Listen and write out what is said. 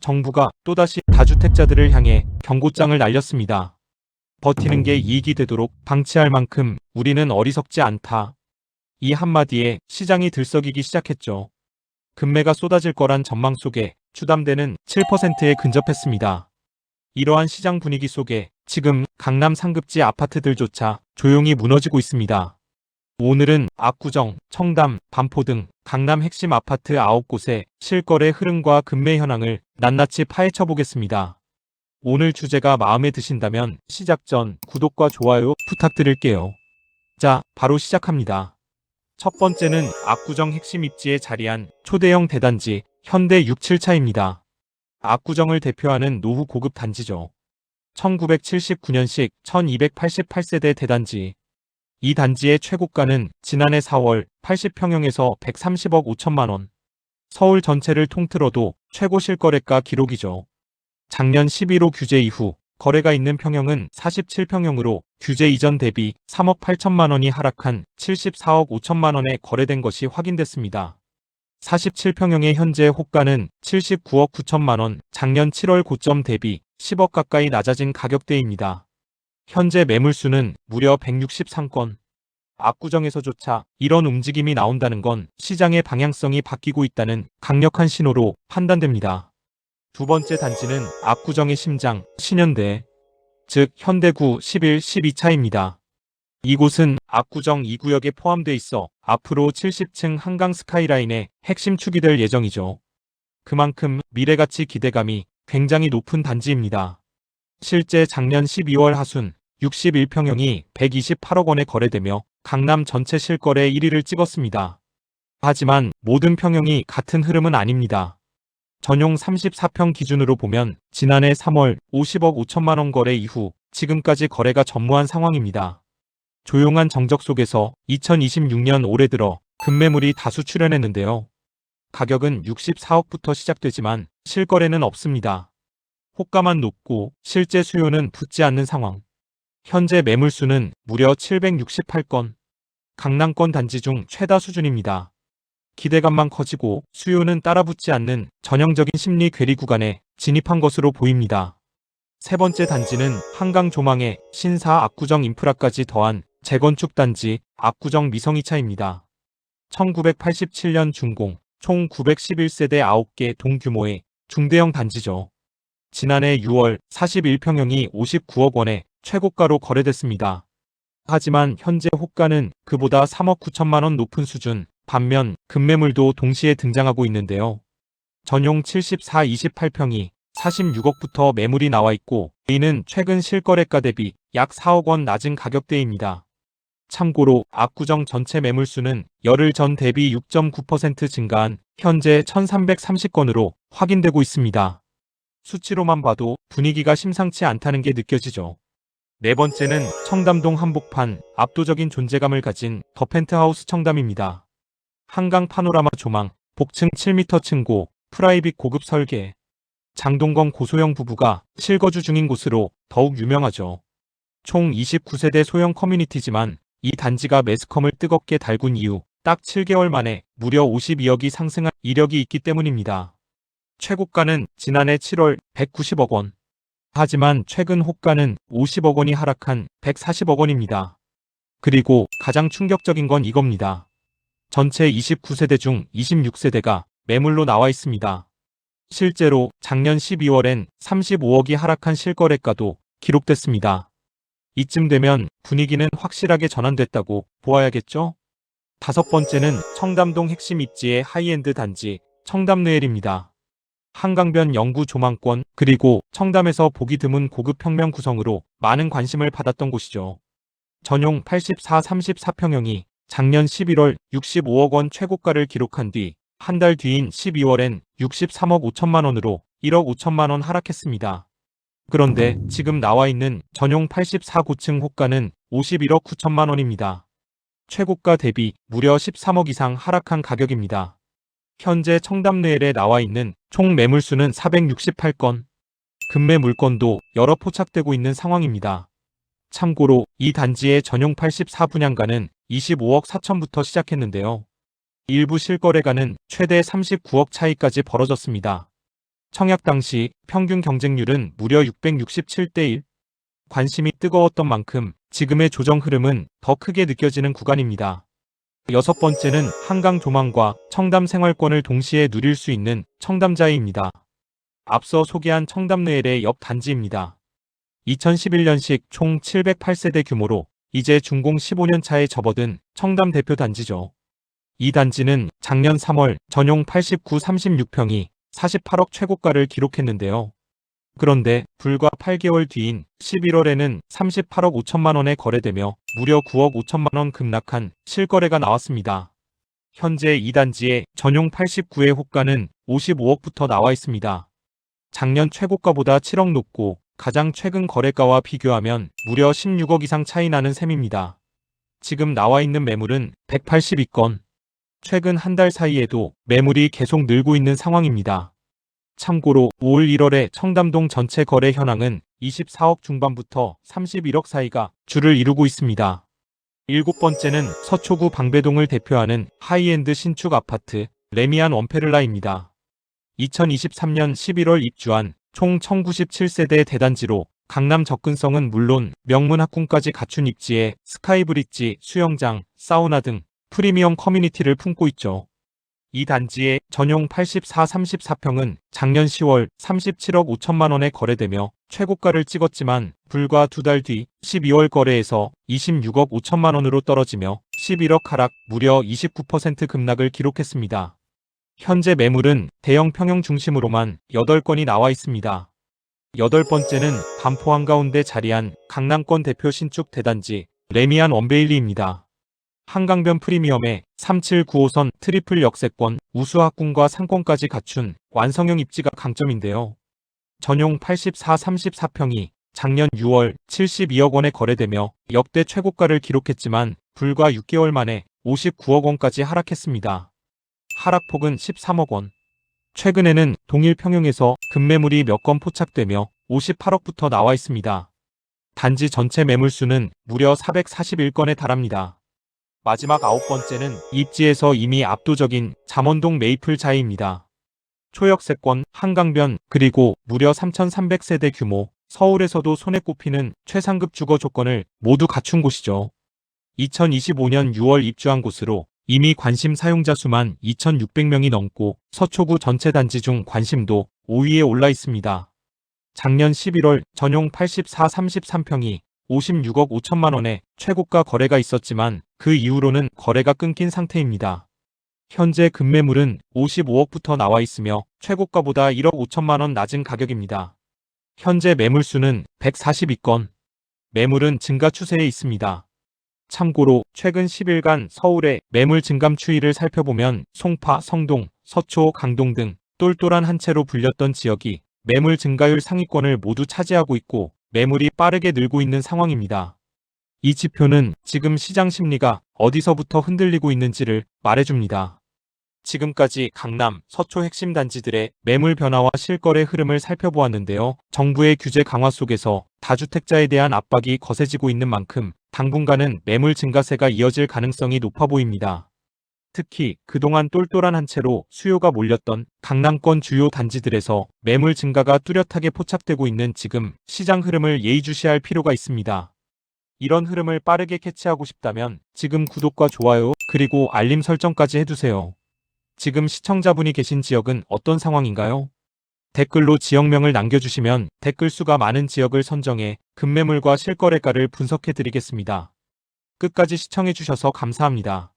정부가 또다시 다주택자들을 향해 경고장을 날렸습니다. 버티는 게 이익이 되도록 방치할 만큼 우리는 어리석지 않다. 이 한마디에 시장이 들썩이기 시작했죠. 금매가 쏟아질 거란 전망 속에 주담대는 7%에 근접했습니다. 이러한 시장 분위기 속에 지금 강남 상급지 아파트들조차 조용히 무너지고 있습니다. 오늘은 압구정, 청담, 반포 등 강남 핵심 아파트 9곳의 실거래 흐름과 금매 현황을 낱낱이 파헤쳐 보겠습니다. 오늘 주제가 마음에 드신다면 시작 전 구독과 좋아요 부탁드릴게요. 자, 바로 시작합니다. 첫 번째는 압구정 핵심 입지에 자리한 초대형 대단지 현대 67차입니다. 압구정을 대표하는 노후 고급 단지죠. 1979년식 1288세대 대단지. 이 단지의 최고가는 지난해 4월 80평형에서 130억 5천만 원. 서울 전체를 통틀어도 최고 실거래가 기록이죠. 작년 11호 규제 이후 거래가 있는 평형은 47평형으로 규제 이전 대비 3억 8천만 원이 하락한 74억 5천만 원에 거래된 것이 확인됐습니다. 47평형의 현재 호가는 79억 9천만 원, 작년 7월 고점 대비 10억 가까이 낮아진 가격대입니다. 현재 매물수는 무려 163건. 압구정에서조차 이런 움직임이 나온다는 건 시장의 방향성이 바뀌고 있다는 강력한 신호로 판단됩니다. 두 번째 단지는 압구정의 심장, 신현대, 즉 현대구 11, 12차입니다. 이곳은 압구정 2구역에 포함돼 있어 앞으로 70층 한강 스카이라인의 핵심 축이 될 예정이죠. 그만큼 미래가치 기대감이 굉장히 높은 단지입니다. 실제 작년 12월 하순 61평형이 128억 원에 거래되며 강남 전체 실거래 1위를 찍었습니다. 하지만 모든 평형이 같은 흐름은 아닙니다. 전용 34평 기준으로 보면 지난해 3월 50억 5천만 원 거래 이후 지금까지 거래가 전무한 상황입니다. 조용한 정적 속에서 2026년 올해 들어 급매물이 다수 출현했는데요. 가격은 64억부터 시작되지만 실거래는 없습니다. 호가만 높고 실제 수요는 붙지 않는 상황. 현재 매물수는 무려 768건. 강남권 단지 중 최다 수준입니다. 기대감만 커지고 수요는 따라붙지 않는 전형적인 심리 괴리 구간에 진입한 것으로 보입니다. 세 번째 단지는 한강 조망에 신사 압구정 인프라까지 더한 재건축 단지 압구정 미성이차입니다. 1987년 준공, 총 911세대 9개 동규모의 중대형 단지죠. 지난해 6월 41평형이 59억 원에 최고가로 거래됐습니다. 하지만 현재 호가는 그보다 3억 9천만 원 높은 수준, 반면 급매물도 동시에 등장하고 있는데요. 전용 74, 28평이 46억부터 매물이 나와 있고 이는 최근 실거래가 대비 약 4억 원 낮은 가격대입니다. 참고로 압구정 전체 매물수는 열흘 전 대비 6.9% 증가한 현재 1330건으로 확인되고 있습니다. 수치로만 봐도 분위기가 심상치 않다는 게 느껴지죠. 네 번째는 청담동 한복판, 압도적인 존재감을 가진 더 펜트하우스 청담입니다. 한강 파노라마 조망, 복층 7m 층고, 프라이빗 고급 설계. 장동건 고소영 부부가 실거주 중인 곳으로 더욱 유명하죠. 총 29세대 소형 커뮤니티지만 이 단지가 매스컴을 뜨겁게 달군 이후 딱 7개월 만에 무려 52억이 상승한 이력이 있기 때문입니다. 최고가는 지난해 7월 190억 원. 하지만 최근 호가는 50억 원이 하락한 140억 원입니다. 그리고 가장 충격적인 건 이겁니다. 전체 29세대 중 26세대가 매물로 나와 있습니다. 실제로 작년 12월엔 35억이 하락한 실거래가도 기록됐습니다. 이쯤 되면 분위기는 확실하게 전환됐다고 보아야겠죠? 다섯 번째는 청담동 핵심 입지의 하이엔드 단지 청담르엘입니다. 한강변 영구 조망권 그리고 청담에서 보기 드문 고급 평면 구성으로 많은 관심을 받았던 곳이죠. 전용 84, 34평형이 작년 11월 65억 원 최고가를 기록한 뒤 한 달 뒤인 12월엔 63억 5천만 원으로 1억 5천만 원 하락했습니다. 그런데 지금 나와 있는 전용 84고층 호가는 51억 9천만 원입니다. 최고가 대비 무려 13억 이상 하락한 가격입니다. 현재 청담르엘에 나와 있는 총 매물수는 468건. 급매 물건도 여러 포착되고 있는 상황입니다. 참고로 이 단지의 전용 84분양가는 25억 4천부터 시작했는데요. 일부 실거래가는 최대 39억 차이까지 벌어졌습니다. 청약 당시 평균 경쟁률은 무려 667대 1. 관심이 뜨거웠던 만큼 지금의 조정 흐름은 더 크게 느껴지는 구간입니다. 여섯 번째는 한강 조망과 청담 생활권을 동시에 누릴 수 있는 청담자이입니다. 앞서 소개한 청담르엘의 옆 단지입니다. 2011년식 총 708세대 규모로 이제 준공 15년 차에 접어든 청담 대표 단지죠. 이 단지는 작년 3월 전용 89-36평이 48억 최고가를 기록했는데요. 그런데 불과 8개월 뒤인 11월에는 38억 5천만 원에 거래되며 무려 9억 5천만 원 급락한 실거래가 나왔습니다. 현재 이 단지의 전용 89의 호가는 55억부터 나와 있습니다. 작년 최고가보다 7억 높고 가장 최근 거래가와 비교하면 무려 16억 이상 차이 나는 셈입니다. 지금 나와 있는 매물은 182건. 최근 한 달 사이에도 매물이 계속 늘고 있는 상황입니다. 참고로 5월 1월에 청담동 전체 거래 현황은 24억 중반부터 31억 사이가 주를 이루고 있습니다. 일곱 번째는 서초구 방배동을 대표하는 하이엔드 신축 아파트 레미안 원페를라입니다. 2023년 11월 입주한 총 1097세대 대단지로 강남 접근성은 물론 명문학군까지 갖춘 입지에 스카이브릿지, 수영장, 사우나 등 프리미엄 커뮤니티를 품고 있죠. 이 단지의 전용 84-34평은 작년 10월 37억 5천만 원에 거래되며 최고가를 찍었지만 불과 두 달 뒤 12월 거래에서 26억 5천만 원으로 떨어지며 11억 하락, 무려 29% 급락을 기록했습니다. 현재 매물은 대형 평형 중심으로만 8건이 나와 있습니다. 여덟 번째는 반포 한가운데 자리한 강남권 대표 신축 대단지 레미안 원베일리입니다. 한강변 프리미엄의 3795호선 트리플 역세권, 우수학군과 상권까지 갖춘 완성형 입지가 강점인데요. 전용 84-34평이 작년 6월 72억 원에 거래되며 역대 최고가를 기록했지만 불과 6개월 만에 59억 원까지 하락했습니다. 하락폭은 13억 원. 최근에는 동일 평형에서 급매물이 몇 건 포착되며 58억부터 나와 있습니다. 단지 전체 매물수는 무려 441건에 달합니다. 마지막 아홉 번째는 입지에서 이미 압도적인 잠원동 메이플자이입니다. 초역세권, 한강변, 그리고 무려 3,300세대 규모, 서울에서도 손에 꼽히는 최상급 주거 조건을 모두 갖춘 곳이죠. 2025년 6월 입주한 곳으로 이미 관심 사용자 수만 2,600명이 넘고 서초구 전체 단지 중 관심도 5위에 올라 있습니다. 작년 11월 전용 84-33평이 56억 5천만 원에 최고가 거래가 있었지만 그 이후로는 거래가 끊긴 상태입니다. 현재 급매물은 55억부터 나와 있으며 최고가보다 1억 5천만 원 낮은 가격입니다. 현재 매물수는 142건. 매물은 증가 추세에 있습니다. 참고로 최근 10일간 서울의 매물 증감 추이를 살펴보면 송파, 성동, 서초, 강동 등 똘똘한 한 채로 불렸던 지역이 매물 증가율 상위권을 모두 차지하고 있고 매물이 빠르게 늘고 있는 상황입니다. 이 지표는 지금 시장 심리가 어디서부터 흔들리고 있는지를 말해줍니다. 지금까지 강남, 서초 핵심 단지들의 매물 변화와 실거래 흐름을 살펴보았는데요. 정부의 규제 강화 속에서 다주택자에 대한 압박이 거세지고 있는 만큼 당분간은 매물 증가세가 이어질 가능성이 높아 보입니다. 특히 그동안 똘똘한 한 채로 수요가 몰렸던 강남권 주요 단지들에서 매물 증가가 뚜렷하게 포착되고 있는 지금 시장 흐름을 예의주시할 필요가 있습니다. 이런 흐름을 빠르게 캐치하고 싶다면 지금 구독과 좋아요 그리고 알림 설정까지 해두세요. 지금 시청자분이 계신 지역은 어떤 상황인가요? 댓글로 지역명을 남겨주시면 댓글 수가 많은 지역을 선정해 급매물과 실거래가를 분석해드리겠습니다. 끝까지 시청해주셔서 감사합니다.